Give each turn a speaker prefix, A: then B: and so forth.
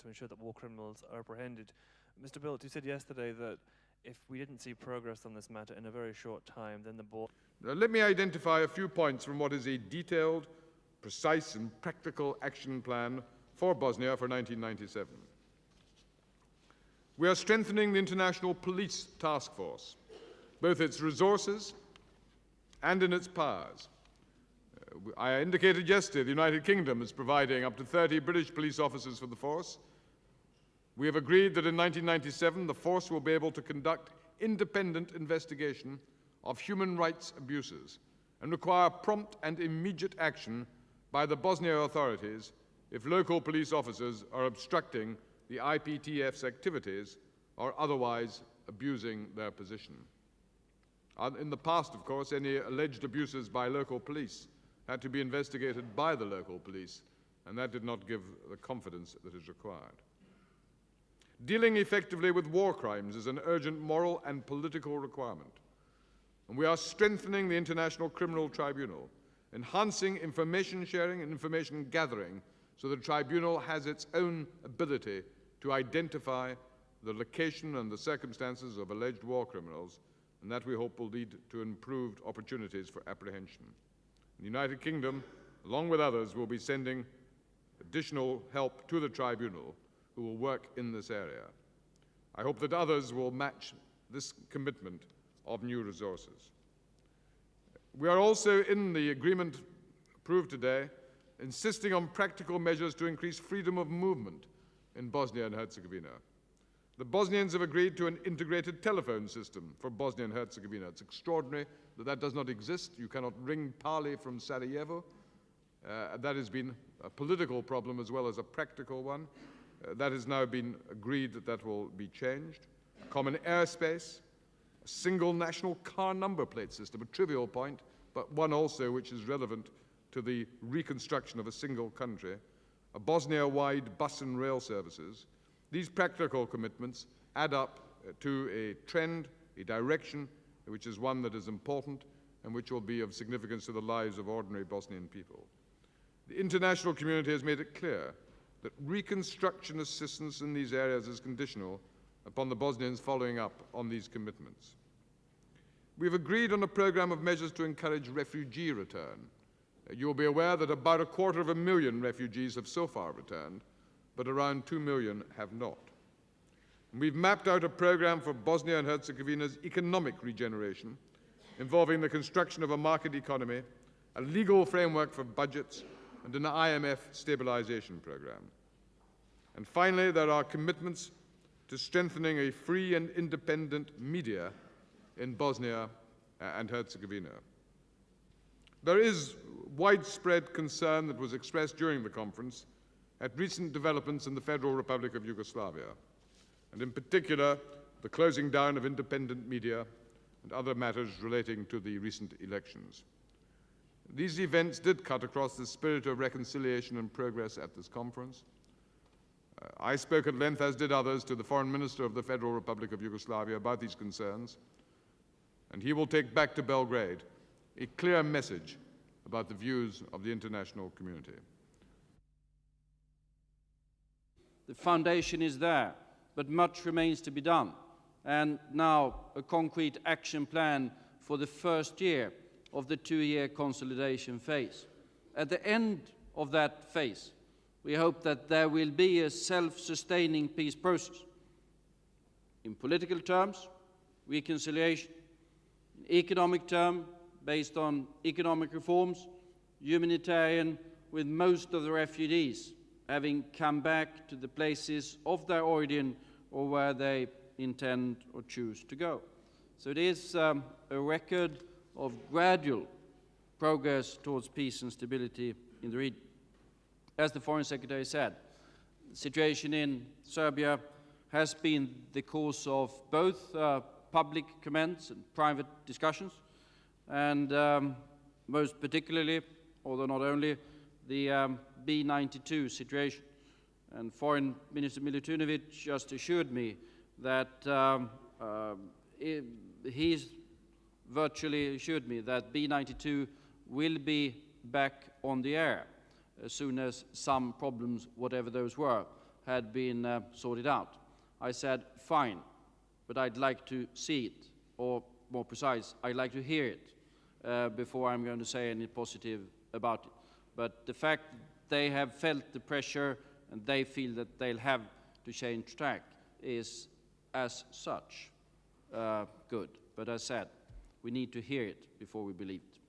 A: to ensure that war criminals are apprehended. Mr. Bildt, you said yesterday that if we didn't see progress on this matter in a very short time, then the board...
B: Let me identify a few points from what is a detailed, precise and practical action plan for Bosnia for 1997. We are strengthening the International Police Task Force, both its resources and in its powers. I indicated yesterday the United Kingdom is providing up to 30 British police officers for the force. We have agreed that in 1997 the force will be able to conduct independent investigation of human rights abuses and require prompt and immediate action by the Bosnia authorities if local police officers are obstructing the IPTF's activities or otherwise abusing their position. In the past, of course, any alleged abuses by local police had to be investigated by the local police, and that did not give the confidence that is required. Dealing effectively with war crimes is an urgent moral and political requirement, and we are strengthening the International Criminal Tribunal, enhancing information sharing and information gathering so the tribunal has its own ability to identify the location and the circumstances of alleged war criminals, and that we hope will lead to improved opportunities for apprehension. The United Kingdom, along with others, will be sending additional help to the tribunal who will work in this area. I hope that others will match this commitment of new resources. We are also, in the agreement approved today, insisting on practical measures to increase freedom of movement in Bosnia and Herzegovina. The Bosnians have agreed to an integrated telephone system for Bosnia and Herzegovina. It's extraordinary that that does not exist. You cannot ring Pali from Sarajevo. That has been a political problem as well as a practical one. That has now been agreed that that will be changed. Common airspace, a single national car number plate system, a trivial point, but one also which is relevant to the reconstruction of a single country, a Bosnia-wide bus and rail services. These practical commitments add up to a trend, a direction, which is one that is important and which will be of significance to the lives of ordinary Bosnian people. The international community has made it clear that reconstruction assistance in these areas is conditional upon the Bosnians following up on these commitments. We've agreed on a program of measures to encourage refugee return. You'll be aware that about 250,000 refugees have so far returned, but around 2 million have not. And we've mapped out a program for Bosnia and Herzegovina's economic regeneration, involving the construction of a market economy, a legal framework for budgets, and an IMF stabilization program. And finally, there are commitments to strengthening a free and independent media in Bosnia and Herzegovina. There is widespread concern that was expressed during the conference at recent developments in the Federal Republic of Yugoslavia, and in particular, the closing down of independent media and other matters relating to the recent elections. These events did cut across the spirit of reconciliation and progress at this conference. I spoke at length, as did others, to the Foreign Minister of the Federal Republic of Yugoslavia about these concerns, and he will take back to Belgrade a clear message about the views of the international community.
C: The foundation is there, but much remains to be done. And now a concrete action plan for the first year of the 2-year consolidation phase. At the end of that phase, we hope that there will be a self-sustaining peace process. In political terms, reconciliation. In economic terms, based on economic reforms, humanitarian, with most of the refugees having come back to the places of their origin or where they intend or choose to go. So it is a record of gradual progress towards peace and stability in the region. As the Foreign Secretary said, the situation in Serbia has been the cause of both public comments and private discussions, and most particularly, although not only, the B-92 situation. And Foreign Minister Milutinovic just assured me that he's virtually assured me that B-92 will be back on the air as soon as some problems, whatever those were, had been sorted out. I said, fine, but I'd like to see it, or more precise, I'd like to hear it before I'm going to say anything positive about it. But the fact that they have felt the pressure and they feel that they'll have to change track is, as such, good. But as said, we need to hear it before we believe it.